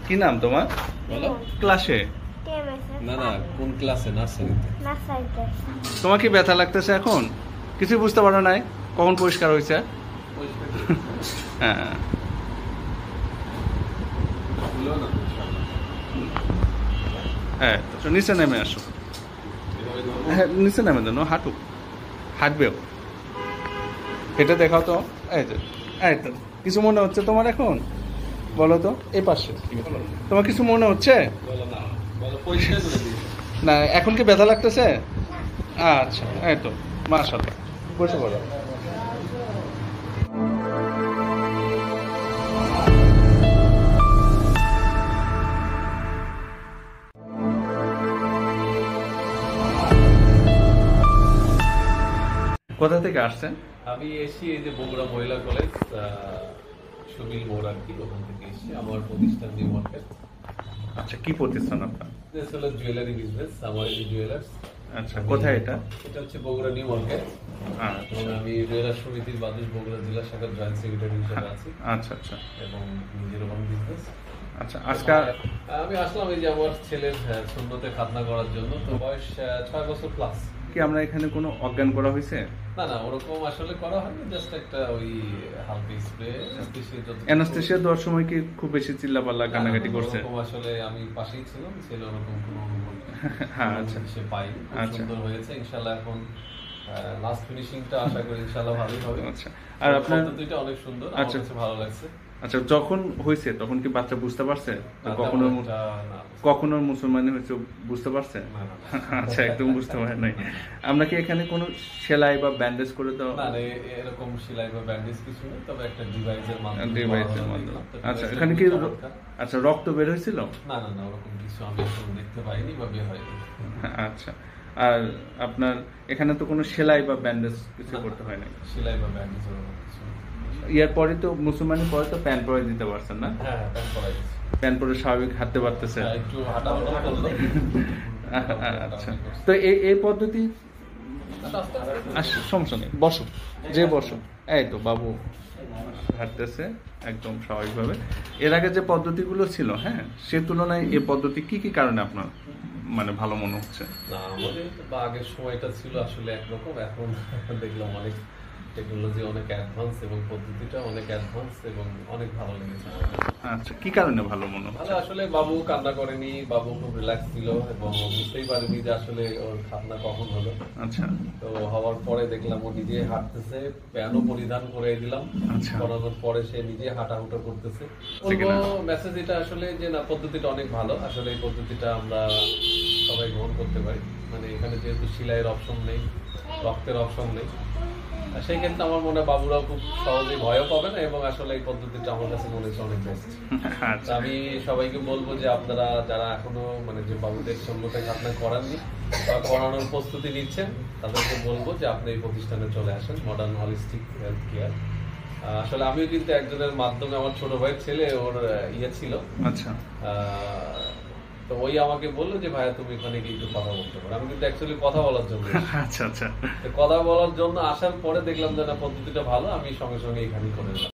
কি নাম তোমার? বলো। ক্লাসে? না না, কোন ক্লাসে? নার্সারিতে। তোমার কি ব্যথা লাগতেছে এখন? কিছু বুঝতে পারো নাই কখন পরিষ্কার হয়েছে? হ্যাঁ হ্যাঁ, তো নিচে নেমে আসো। হ্যাঁ নিচে নেমে দেন, হাঁটুক, হাঁটবেও। এটা দেখাও তো। এই তো কিছু মনে হচ্ছে তোমার এখন? বলো তো, এই পাশে তোমার কিছু মনে হচ্ছে না? এখন কি ব্যথা লাগতেছে? আচ্ছা, এই তো মাশাআল্লাহ, বসে পড়ো। কোথা থেকে আসছেন? আমি এসি এই যে বগুড়া মহিলা কলেজ, সুনীল মোড় আর কি, ওখান থেকে এসেছি। আমার প্রতিষ্ঠান নিউ মার্কেট। আচ্ছা, কি প্রতিষ্ঠান আপনার? হলো জুয়েলারি বিজনেস, আমার এই জুয়েলার্স। আচ্ছা, কোথায় এটা? এটা হচ্ছে বগুড়া নিউ মার্কেট। আচ্ছা, আমি জুয়েলার সমিতির বাদুশ বগুড়া জেলা শাখার জয়েন্ট সেক্রেটারি হিসেবে আছি। আচ্ছা আচ্ছা এবং নিজের ওন বিজনেস। আচ্ছা, আজকে আমি আসলাম এই যে আমার ছেলের সুন্নতে খাতনা করার জন্য। তো বয়স 6 বছর প্লাস। কি আমরা এখানে কোনো অজ্ঞান করা হয়েছে? না না, ওরকম আসলে করা হয়নি, জাস্ট একটা ওই হালকা স্প্রে অ্যানাস্থেসিয়া দেওয়ার সময় কি খুব বেশি চিল্লাপাল্লা কান্নাকাটি করছে? ওরকম আসলে আমি পাশেই ছিলাম, ছেলে ওরকম কোনো অনুভূতি হ্যাঁ আচ্ছা সে পাইনি। খুব সুন্দর হয়েছে ইনশাআল্লাহ। এখন লাস্ট ফিনিশিংটা আশা করি ইনশাআল্লাহ ভালোই হবে। আচ্ছা, আর আপনার পদ্ধতিটা অনেক সুন্দর, আমার কাছে ভালো লাগছে। আচ্ছা, যখন হয়েছে তখন কি বাচ্চা বুঝতে পারছে? কখনো মুসলমানি হয়েছে বুঝতে পারছে? আচ্ছা, একদম বুঝতে পারে নাই। আমরা কি এখানে কোনো সেলাই বা ব্যান্ডেজ করে দাও? না, এরকম সেলাই বা ব্যান্ডেজ কিছু না, তবে একটা ডিভাইসের মাধ্যমে। আচ্ছা, এখানে কি আচ্ছা রক্ত বের হয়েছিল? না না না, ওরকম কিছু আমি এখন দেখতে পাইনি বা বের হয়নি। আচ্ছা, আর আপনার এখানে তো কোনো সেলাই বা ব্যান্ডেজ কিছু করতে হয় না? সেলাই বা ব্যান্ডেজ ওরকম কিছু। ইয়ার পরে তো মুসলমানি পরে তো প্যান্ট পরে দিতে পারছেন না? হ্যাঁ, প্যান্ট পরাই দিয়েছি। প্যান্ট পরে স্বাভাবিক হাঁটতে পারতেছে? একটু হাঁটাহাঁটা করলো। আচ্ছা, তো এই পদ্ধতি সমস্যা নেই, বসো, যে বসো। এই তো বাবু হাঁটতেছে একদম স্বাভাবিকভাবে। এর আগে যে পদ্ধতিগুলো ছিল, হ্যাঁ, সে তুলনায় এই পদ্ধতি কি কি কারণে আপনার মানে ভালো মনে হচ্ছে? না, আমাদের বা আগের সময়টা ছিল আসলে একরকম, এখন দেখলাম অনেক টেকনোলজি অনেক অ্যাডভান্স এবং পদ্ধতিটা অনেক অ্যাডভান্স এবং অনেক ভালো লেগেছে। আচ্ছা, কি কারণে ভালো মনে হচ্ছে? আসলে বাবু কান্না করেনি, বাবু খুব রিল্যাক্স ছিল এবং বুঝতেই পারেনি যে আসলে ওর খাতনা কখন হলো। আচ্ছা, তো হওয়ার পরে দেখলাম ও নিজে হাঁটতেছে, প্যানও পরিধান করে দিলাম। আচ্ছা, করানোর পরে সে নিজে হাঁটাহুটা করতেছে। মেসেজ এটা আসলে যে না, পদ্ধতিটা অনেক ভালো। আসলে এই পদ্ধতিটা আমরা সবাই গ্রহণ করতে পারি। মানে এখানে যেহেতু সেলাইয়ের অপশন নেই, রক্তের অপশন নেই, সেই ক্ষেত্রে আমার মনে হয় বাবুরাও খুব সহজেই ভয়ও পাবে না এবং আসলে এই পদ্ধতিটা আমার কাছে মনে হচ্ছে অনেক বেস্ট। আমি সবাইকে বলবো যে আপনারা যারা এখনো মানে যে বাবুদের সুন্নতে খাতনা করাননি বা করানোর প্রস্তুতি নিচ্ছেন, তাদেরকে বলবো যে আপনি এই প্রতিষ্ঠানে চলে আসেন, মডার্ন হলিস্টিক হেলথ কেয়ার। আসলে আমিও কিন্তু একজনের মাধ্যমে, আমার ছোট ভাইয়ের ছেলে, ওর ইয়ে ছিল। আচ্ছা, তো ওই আমাকে বললো যে ভাইয়া তুমি এখানে গিয়ে একটু কথা বলতে পারো। আমি কিন্তু অ্যাকচুয়ালি কথা বলার জন্য, আচ্ছা আচ্ছা, কথা বলার জন্য আসার পরে দেখলাম যে না, পদ্ধতিটা ভালো, আমি সঙ্গে সঙ্গে এখানেই করে দিলাম।